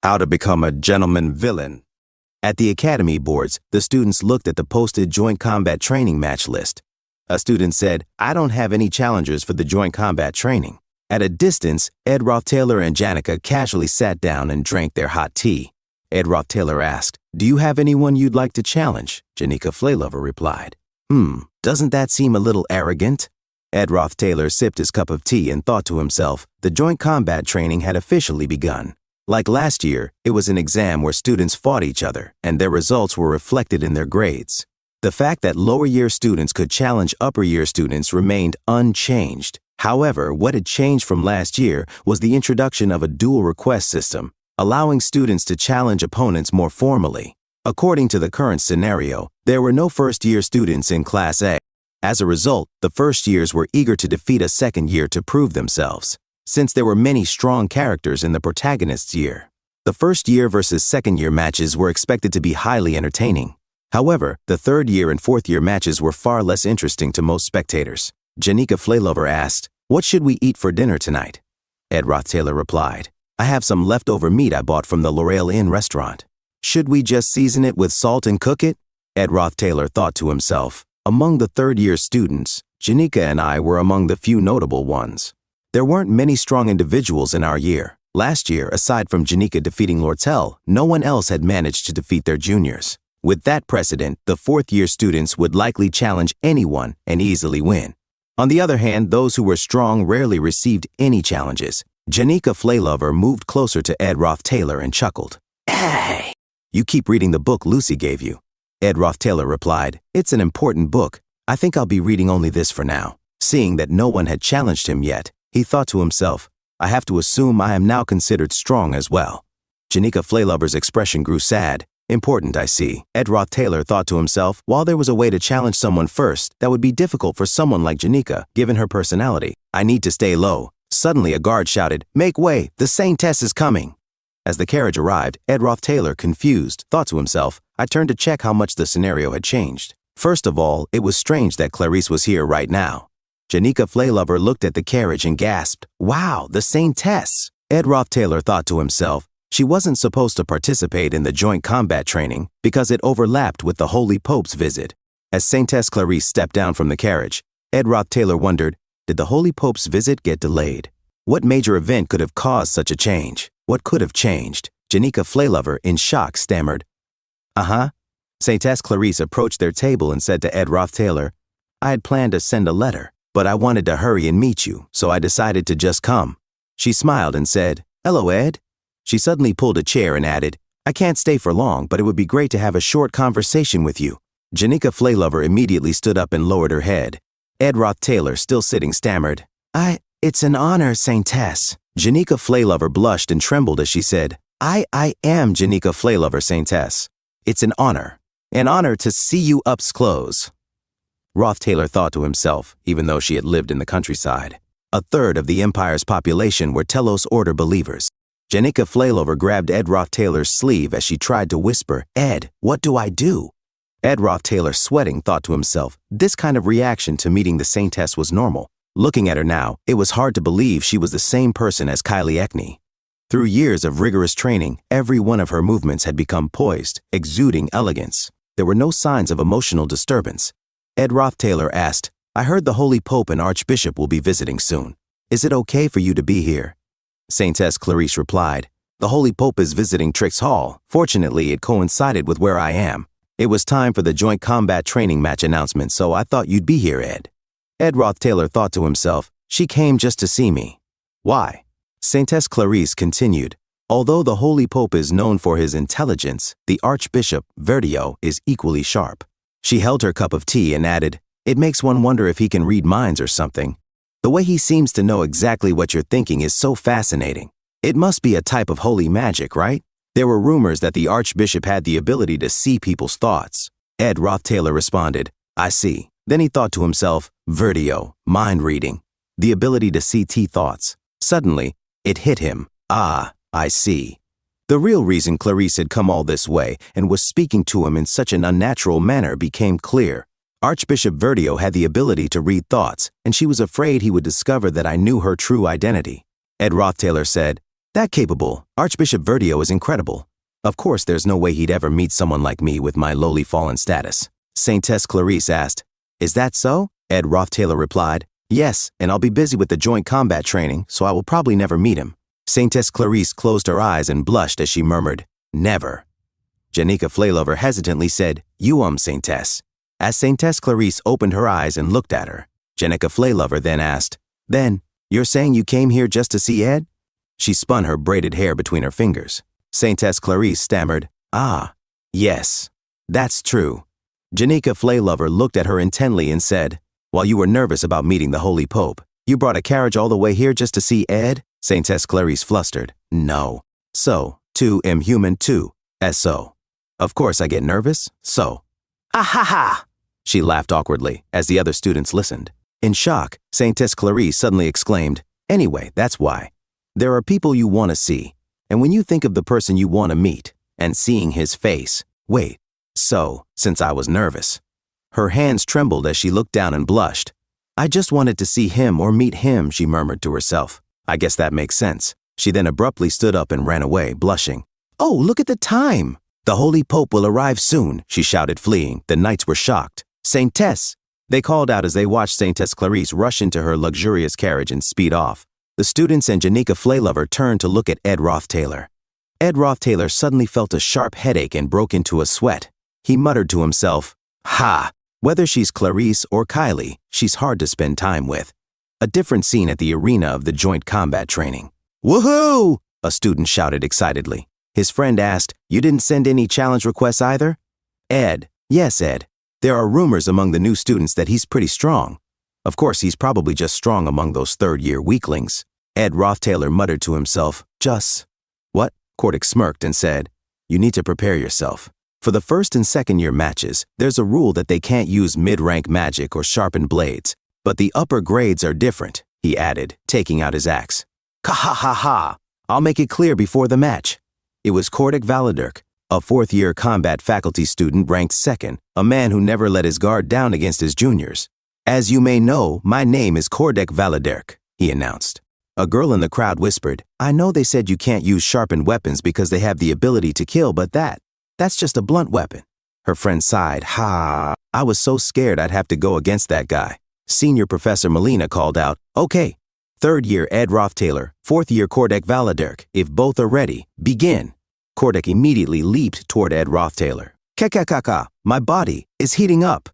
How to become a gentleman villain. At the academy boards, the students looked at the posted joint combat training match list. A student said, "I don't have any challengers for the joint combat training." At a distance, Ed Roth-Taylor and Janica casually sat down and drank their hot tea. Ed Roth-Taylor asked, "Do you have anyone you'd like to challenge?" Janica Flaylover replied, Doesn't that seem a little arrogant?" Ed Roth-Taylor sipped his cup of tea and thought to himself, the joint combat training had officially begun. Like last year, it was an exam where students fought each other, and their results were reflected in their grades. The fact that lower-year students could challenge upper-year students remained unchanged. However, what had changed from last year was the introduction of a dual request system, allowing students to challenge opponents more formally. According to the current scenario, there were no first-year students in Class A. As a result, the first years were eager to defeat a second year to prove themselves, since there were many strong characters in the protagonist's year. The first year versus second year matches were expected to be highly entertaining. However, the third year and fourth year matches were far less interesting to most spectators. Janica Flaylover asked, "What should we eat for dinner tonight?" Ed Roth-Taylor replied, "I have some leftover meat I bought from the L'Oreal Inn restaurant. Should we just season it with salt and cook it?" Ed Roth-Taylor thought to himself, among the third-year students, Janica and I were among the few notable ones. There weren't many strong individuals in our year. Last year, aside from Janica defeating Lortel, no one else had managed to defeat their juniors. With that precedent, the fourth-year students would likely challenge anyone and easily win. On the other hand, those who were strong rarely received any challenges. Janica Flaylover moved closer to Ed Roth-Taylor and chuckled. "Hey, you keep reading the book Lucy gave you." Ed Roth-Taylor replied, "It's an important book. I think I'll be reading only this for now." Seeing that no one had challenged him yet, he thought to himself, "I have to assume I am now considered strong as well." Janica Flaylover's expression grew sad. "Important, I see." Ed Roth-Taylor thought to himself, while there was a way to challenge someone first, that would be difficult for someone like Janica, given her personality. "I need to stay low." Suddenly a guard shouted, "Make way, the Saintess is coming." As the carriage arrived, Ed Roth-Taylor, confused, thought to himself, I turned to check how much the scenario had changed. First of all, it was strange that Clarice was here right now. Janica Flaylover looked at the carriage and gasped, "Wow, the Saintess!" Ed Roth-Taylor thought to himself, she wasn't supposed to participate in the joint combat training because it overlapped with the Holy Pope's visit. As Saintess Clarice stepped down from the carriage, Ed Roth-Taylor wondered, did the Holy Pope's visit get delayed? What major event could have caused such a change? What could have changed? Janica Flaylover, in shock, stammered, Saintess Clarice approached their table and said to Ed Roth-Taylor, "I had planned to send a letter, but I wanted to hurry and meet you, so I decided to just come." She smiled and said, "Hello, Ed." She suddenly pulled a chair and added, "I can't stay for long, but it would be great to have a short conversation with you." Janica Flaylover immediately stood up and lowered her head. Ed Roth-Taylor, still sitting, stammered, It's an honor, Saintess." Janica Flaylover blushed and trembled as she said, I am Janica Flaylover, Saintess. It's an honor to see you up close." Roth-Taylor thought to himself, even though she had lived in the countryside. A third of the Empire's population were Telos Order believers. Janica Flaylover grabbed Ed Roth-Taylor's sleeve as she tried to whisper, "Ed, what do I do?" Ed Roth-Taylor, sweating, thought to himself, this kind of reaction to meeting the Saintess was normal. Looking at her now, it was hard to believe she was the same person as Kylie Ekney. Through years of rigorous training, every one of her movements had become poised, exuding elegance. There were no signs of emotional disturbance. Ed Roth-Taylor asked, "I heard the Holy Pope and Archbishop will be visiting soon. Is it okay for you to be here?" Saintess Clarice replied, "The Holy Pope is visiting Trix Hall. Fortunately, it coincided with where I am. It was time for the joint combat training match announcement, so I thought you'd be here, Ed." Ed Roth-Taylor thought to himself, "She came just to see me. Why?" Saintess Clarice continued, "Although the Holy Pope is known for his intelligence, the Archbishop, Verdio, is equally sharp." She held her cup of tea and added, "It makes one wonder if he can read minds or something. The way he seems to know exactly what you're thinking is so fascinating. It must be a type of holy magic, right?" There were rumors that the Archbishop had the ability to see people's thoughts. Ed Roth-Taylor responded, "I see." Then he thought to himself, Verdio, mind reading, the ability to see thoughts. Suddenly, it hit him. I see. The real reason Clarice had come all this way and was speaking to him in such an unnatural manner became clear. Archbishop Verdio had the ability to read thoughts, and she was afraid he would discover that I knew her true identity. Ed Roth-Taylor said, That capable, Archbishop Verdio is incredible. Of course there's no way he'd ever meet someone like me with my lowly fallen status. Saintess Clarice asked, Is that so? Ed Rothtailor replied, Yes, and I'll be busy with the joint combat training, so I will probably never meet him. Saintess Clarice closed her eyes and blushed as she murmured, Never. Janika Flaylover hesitantly said, You Saintess. As Saintess Clarice opened her eyes and looked at her, Janika Flaylover then asked, Then, you're saying you came here just to see Ed? She spun her braided hair between her fingers. Saintess Clarice stammered, Yes, that's true. Janika Flaylover looked at her intently and said, While you were nervous about meeting the Holy Pope, you brought a carriage all the way here just to see Ed? Saintess Clarice flustered, No. So, too am human too, as so. Of course I get nervous, so. Ha! She laughed awkwardly as the other students listened. In shock, Saintess Clarice suddenly exclaimed, Anyway, that's why. There are people you want to see, and when you think of the person you want to meet, and seeing his face, wait, so, since I was nervous. Her hands trembled as she looked down and blushed. I just wanted to see him or meet him, she murmured to herself. I guess that makes sense. She then abruptly stood up and ran away, blushing. Oh, look at the time! The Holy Pope will arrive soon, she shouted, fleeing. The knights were shocked. Saintess! They called out as they watched Saintess Clarice rush into her luxurious carriage and speed off. The students and Janika Flaylover turned to look at Ed Rothtailor. Ed Rothtailor suddenly felt a sharp headache and broke into a sweat. He muttered to himself, Ha! Whether she's Clarice or Kylie, she's hard to spend time with. A different scene at the arena of the joint combat training. Woohoo! A student shouted excitedly. His friend asked, You didn't send any challenge requests either? Ed, yes, Ed. There are rumors among the new students that he's pretty strong. Of course, he's probably just strong among those third-year weaklings. Ed Rothtailor muttered to himself, Just. What? Cordic smirked and said, You need to prepare yourself. For the first and second-year matches, there's a rule that they can't use mid-rank magic or sharpened blades. But the upper grades are different, he added, taking out his axe. Ha! I'll make it clear before the match. It was Cordic Valadirk, a fourth-year combat faculty student ranked second, a man who never let his guard down against his juniors. As you may know, my name is Cordic Valadirk, he announced. A girl in the crowd whispered, I know they said you can't use sharpened weapons because they have the ability to kill, but that's just a blunt weapon. Her friend sighed, Ha! I was so scared I'd have to go against that guy. Senior Professor Molina called out, Okay, third-year Ed Rothtailor, fourth-year Cordic Valadirk, if both are ready, begin. Cordic immediately leaped toward Ed Rothtailor. Ka, my body is heating up.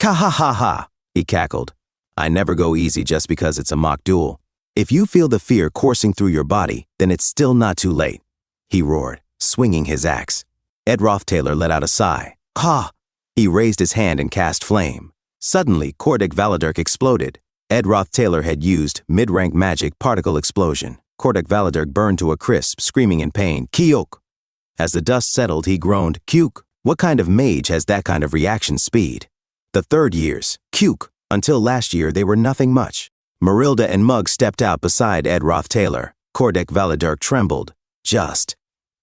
Ha, he cackled. I never go easy just because it's a mock duel. If you feel the fear coursing through your body, then it's still not too late, he roared, swinging his axe. Ed Rothtailor let out a sigh. Ha! He raised his hand and cast flame. Suddenly, Cordic Valadirk exploded. Ed Rothtailor had used mid-rank magic particle explosion. Cordic Valadirk burned to a crisp, screaming in pain, Kyok! As the dust settled, he groaned, Kyuk! What kind of mage has that kind of reaction speed? The third years, Kyuk! Until last year, they were nothing much. Marilda and Mug stepped out beside Ed Rothtailor. Cordic Valadirk trembled. Just.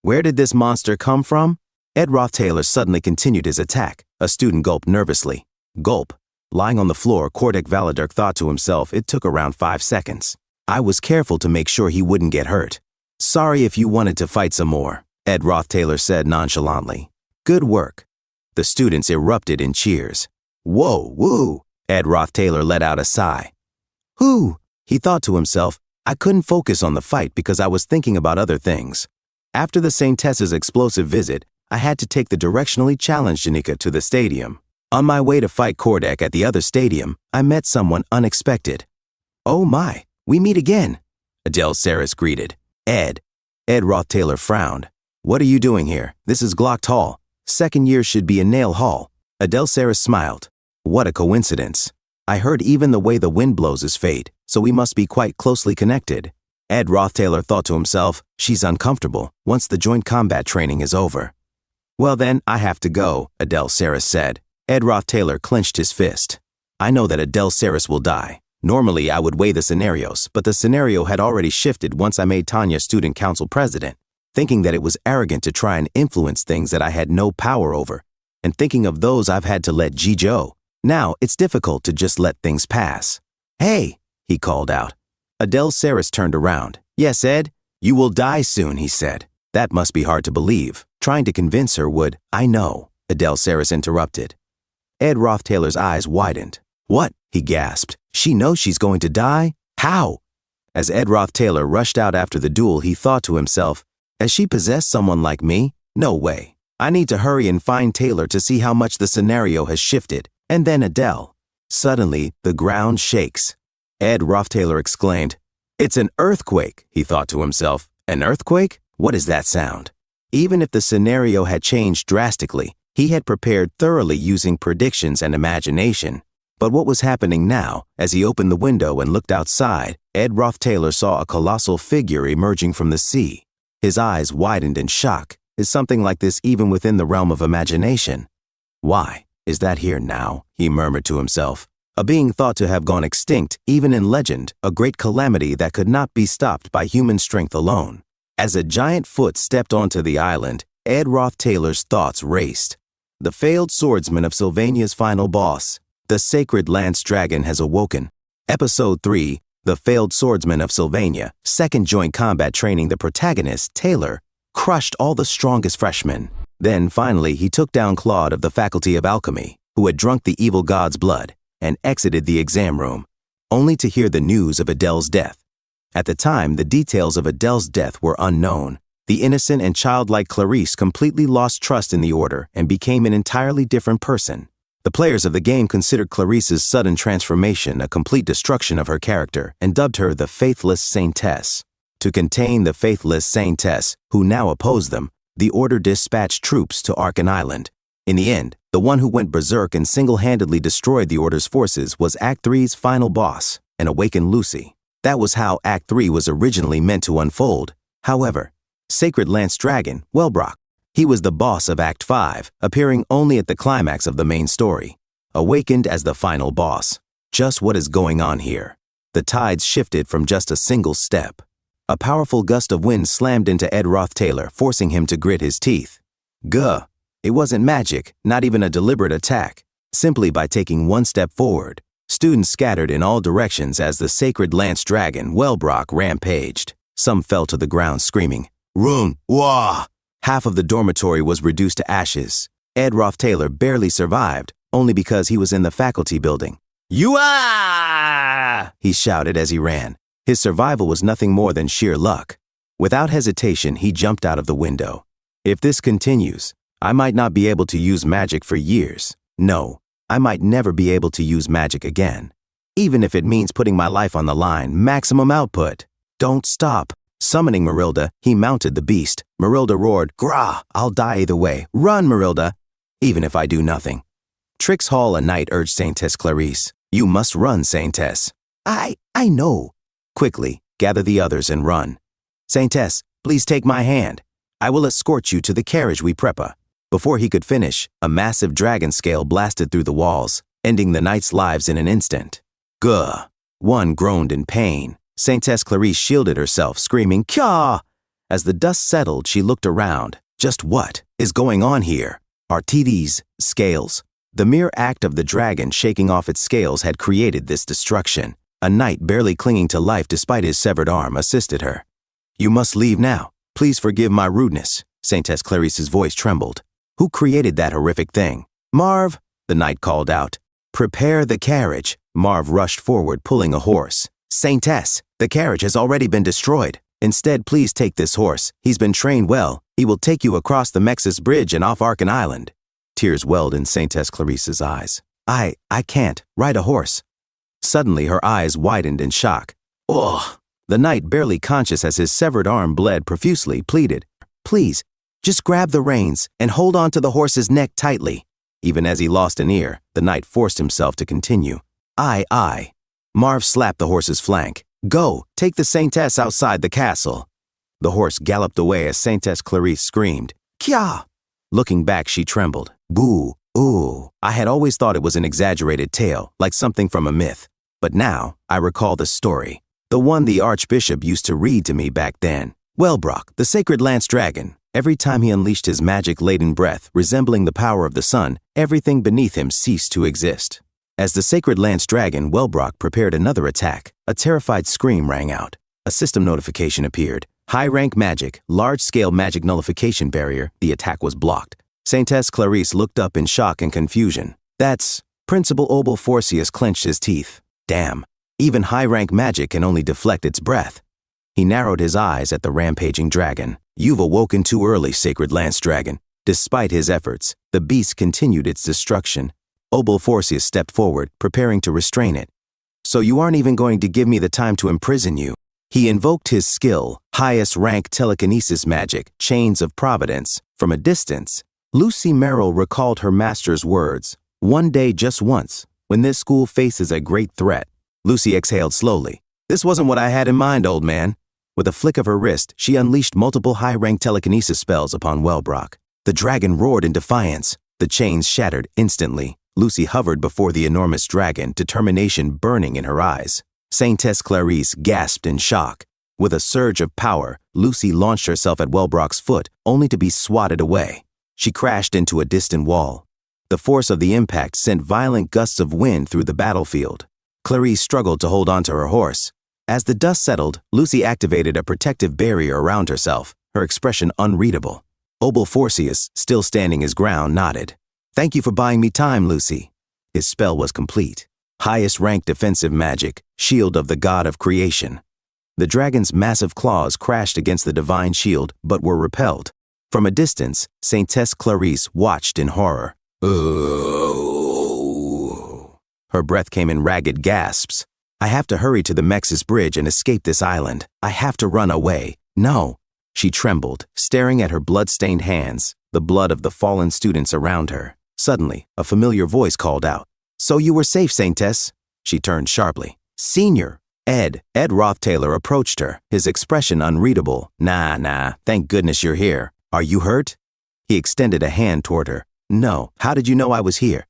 Where did this monster come from? Ed Rothtailor suddenly continued his attack. A student gulped nervously. Gulp. Lying on the floor, Cordic Valadirk thought to himself it took around 5 seconds. I was careful to make sure he wouldn't get hurt. Sorry if you wanted to fight some more, Ed Rothtailor said nonchalantly. Good work. The students erupted in cheers. Whoa, woo! Ed Rothtailor let out a sigh. Whew! He thought to himself, I couldn't focus on the fight because I was thinking about other things. After the Saintess's explosive visit, I had to take the directionally challenged Janika to the stadium. On my way to fight Cordic at the other stadium, I met someone unexpected. Oh my, we meet again, Adele Saris greeted. Ed Rothtailor frowned. What are you doing here? This is Glock Hall. Second year should be in Nail Hall. Adele Saris smiled. What a coincidence. I heard even the way the wind blows is fate, so we must be quite closely connected. Ed Rothtailor thought to himself, she's uncomfortable once the joint combat training is over. Well then, I have to go, Adele Saris said. Ed Rothtailor clenched his fist. I know that Adele Saris will die. Normally, I would weigh the scenarios, but the scenario had already shifted once I made Tanya student council president, thinking that it was arrogant to try and influence things that I had no power over, and thinking of those I've had to let Jijo. Now, it's difficult to just let things pass. Hey, he called out. Adele Saris turned around. Yes, Ed? You will die soon, he said. That must be hard to believe. Trying to convince her would. I know, Adele Saris interrupted. Ed Roth-Taylor's eyes widened. What? He gasped. She knows she's going to die? How? As Ed Roth-Taylor rushed out after the duel, he thought to himself, has she possessed someone like me? No way. I need to hurry and find Taylor to see how much the scenario has shifted. And then Adele. Suddenly, the ground shakes. Ed Roth-Taylor exclaimed, It's an earthquake, he thought to himself. An earthquake? What is that sound? Even if the scenario had changed drastically, he had prepared thoroughly using predictions and imagination. But what was happening now, as he opened the window and looked outside, Ed Roth-Taylor saw a colossal figure emerging from the sea. His eyes widened in shock. Is something like this even within the realm of imagination? Why, is that here now? He murmured to himself. A being thought to have gone extinct, even in legend, a great calamity that could not be stopped by human strength alone. As a giant foot stepped onto the island, Ed Roth-Taylor's thoughts raced. The failed swordsman of Sylvania's final boss. The sacred lance dragon has awoken. Episode 3, The Failed Swordsman of Sylvania, second joint combat training. The protagonist, Taylor, crushed all the strongest freshmen. Then, finally, he took down Claude of the Faculty of Alchemy, who had drunk the evil god's blood, and exited the exam room, only to hear the news of Adele's death. At the time, the details of Adele's death were unknown. The innocent and childlike Clarice completely lost trust in the Order and became an entirely different person. The players of the game considered Clarice's sudden transformation a complete destruction of her character and dubbed her the Faithless Saintess. To contain the Faithless Saintess, who now opposed them, the Order dispatched troops to Arkan Island. In the end, the one who went berserk and single-handedly destroyed the Order's forces was Act 3's final boss, an awakened Lucy. That was how Act 3 was originally meant to unfold. However, Sacred Lance Dragon, Wellbrock, he was the boss of Act 5, appearing only at the climax of the main story. Awakened as the final boss. Just what is going on here? The tides shifted from just a single step. A powerful gust of wind slammed into Ed Roth-Taylor, forcing him to grit his teeth. Gah! It wasn't magic, not even a deliberate attack. Simply by taking one step forward, students scattered in all directions as the Sacred Lance Dragon, Wellbrock, rampaged. Some fell to the ground screaming, Run! Wah! Half of the dormitory was reduced to ashes. Ed Roth-Taylor barely survived, only because he was in the faculty building. You-ah! He shouted as he ran. His survival was nothing more than sheer luck. Without hesitation, he jumped out of the window. If this continues, I might not be able to use magic for years. No, I might never be able to use magic again. Even if it means putting my life on the line, maximum output. Don't stop. Summoning Marilda, he mounted the beast. Marilda roared, Grah! I'll die either way. Run, Marilda! Even if I do nothing. Trix Hall, a knight, urged Saintess Clarice. You must run, Saintess. I know. Quickly, gather the others and run. Saintess, please take my hand. I will escort you to the carriage we prepare. Before he could finish, a massive dragon scale blasted through the walls, ending the knights' lives in an instant. Gah! One groaned in pain. Saintess Clarice shielded herself, screaming, Kya! As the dust settled, she looked around. Just what is going on here? Are these scales? The mere act of the dragon shaking off its scales had created this destruction. A knight barely clinging to life despite his severed arm assisted her. You must leave now. Please forgive my rudeness. Saintess Clarice's voice trembled. Who created that horrific thing? Marv, the knight called out. Prepare the carriage. Marv rushed forward, pulling a horse. Saintess, the carriage has already been destroyed. Instead, please take this horse. He's been trained well. He will take you across the Mexis Bridge and off Arkan Island. Tears welled in Saintess Clarice's eyes. I can't ride a horse. Suddenly, her eyes widened in shock. Ugh! The knight, barely conscious as his severed arm bled profusely, pleaded, Please, just grab the reins and hold on to the horse's neck tightly. Even as he lost an ear, the knight forced himself to continue. Aye. Marv slapped the horse's flank. Go, take the Saintess outside the castle. The horse galloped away as Saintess Clarice screamed, Kya! Looking back, she trembled. Boo, ooh. I had always thought it was an exaggerated tale, like something from a myth. But now, I recall the story. The one the Archbishop used to read to me back then. Wellbrock, the Sacred Lance Dragon. Every time he unleashed his magic-laden breath, resembling the power of the sun, everything beneath him ceased to exist. As the Sacred Lance Dragon, Wellbrock prepared another attack, a terrified scream rang out. A system notification appeared. High rank magic, large-scale magic nullification barrier, the attack was blocked. Saintess Clarice looked up in shock and confusion. That's... Principal Obel Forcius clenched his teeth. Damn, even high-rank magic can only deflect its breath. He narrowed his eyes at the rampaging dragon. You've awoken too early, Sacred Lance Dragon. Despite his efforts, the beast continued its destruction. Obel Forcius stepped forward, preparing to restrain it. So you aren't even going to give me the time to imprison you? He invoked his skill, highest rank telekinesis magic, Chains of Providence. From a distance, Lucy Merrill recalled her master's words. One day, just once, when this school faces a great threat. Lucy exhaled slowly. This wasn't what I had in mind, old man. With a flick of her wrist, she unleashed multiple high-rank telekinesis spells upon Wellbrock. The dragon roared in defiance. The chains shattered instantly. Lucy hovered before the enormous dragon, determination burning in her eyes. Saintess Clarice gasped in shock. With a surge of power, Lucy launched herself at Wellbrock's foot, only to be swatted away. She crashed into a distant wall. The force of the impact sent violent gusts of wind through the battlefield. Clarice struggled to hold on to her horse. As the dust settled, Lucy activated a protective barrier around herself, her expression unreadable. Obel Forcius, still standing his ground, nodded. Thank you for buying me time, Lucy. His spell was complete. Highest rank defensive magic, shield of the god of creation. The dragon's massive claws crashed against the divine shield, but were repelled. From a distance, Saintess Clarice watched in horror. Her breath came in ragged gasps. I have to hurry to the Mexis Bridge and escape this island. I have to run away. No. She trembled, staring at her blood-stained hands, the blood of the fallen students around her. Suddenly, a familiar voice called out. So you were safe, Saintess? She turned sharply. Senior. Ed Roth Taylor approached her, his expression unreadable. Nah, thank goodness you're here. Are you hurt? He extended a hand toward her. No, how did you know I was here?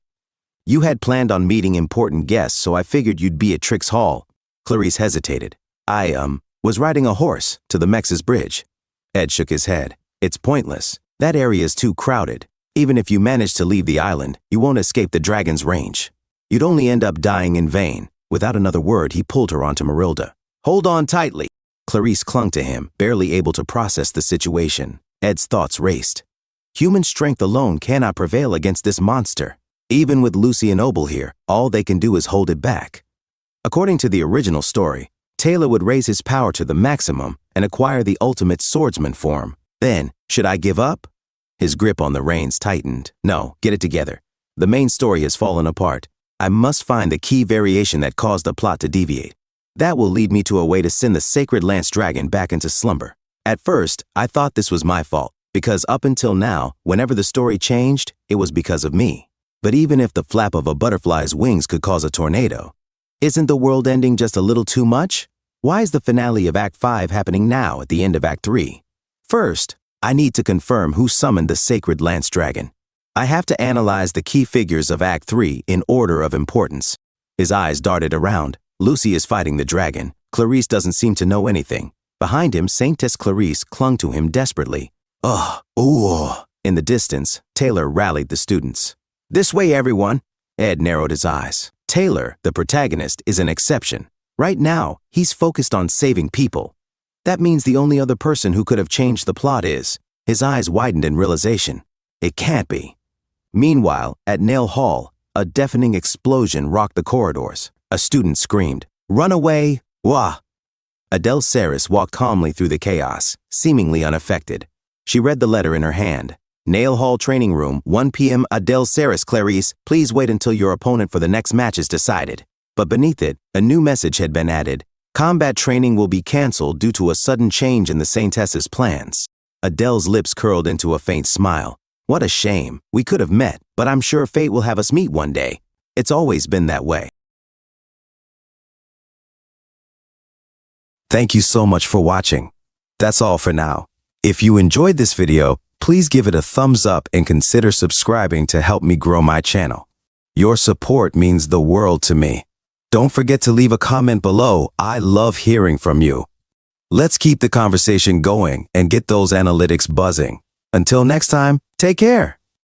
You had planned on meeting important guests, so I figured you'd be at Trix Hall. Clarice hesitated. I, was riding a horse to the Mexis Bridge. Ed shook his head. It's pointless. That area is too crowded. Even if you manage to leave the island, you won't escape the dragon's range. You'd only end up dying in vain. Without another word, he pulled her onto Marilda. Hold on tightly. Clarice clung to him, barely able to process the situation. Ed's thoughts raced. Human strength alone cannot prevail against this monster. Even with Lucy and Obel here, all they can do is hold it back. According to the original story, Taylor would raise his power to the maximum and acquire the ultimate swordsman form. Then, should I give up? His grip on the reins tightened. No, get it together. The main story has fallen apart. I must find the key variation that caused the plot to deviate. That will lead me to a way to send the Sacred Lance Dragon back into slumber. At first, I thought this was my fault, because up until now, whenever the story changed, it was because of me. But even if the flap of a butterfly's wings could cause a tornado, isn't the world ending just a little too much? Why is the finale of Act 5 happening now at the end of Act 3? First, I need to confirm who summoned the Sacred Lance Dragon. I have to analyze the key figures of Act 3 in order of importance. His eyes darted around. Lucy is fighting the dragon. Clarice doesn't seem to know anything. Behind him, Saintess Clarice clung to him desperately. In the distance, Taylor rallied the students. This way, everyone. Ed narrowed his eyes. Taylor, the protagonist, is an exception. Right now, he's focused on saving people. That means the only other person who could have changed the plot is. His eyes widened in realization. It can't be. Meanwhile, at Nail Hall, a deafening explosion rocked the corridors. A student screamed, "Run away! Wah!" Adele Saris walked calmly through the chaos, seemingly unaffected. She read the letter in her hand. Nail Hall Training Room, 1 p.m. Adele Saris, Clarice, please wait until your opponent for the next match is decided. But beneath it, a new message had been added. Combat training will be canceled due to a sudden change in the Saintess's plans. Adele's lips curled into a faint smile. What a shame. We could have met, but I'm sure fate will have us meet one day. It's always been that way. Thank you so much for watching. That's all for now. If you enjoyed this video, please give it a thumbs up and consider subscribing to help me grow my channel. Your support means the world to me. Don't forget to leave a comment below. I love hearing from you. Let's keep the conversation going and get those analytics buzzing. Until next time, take care.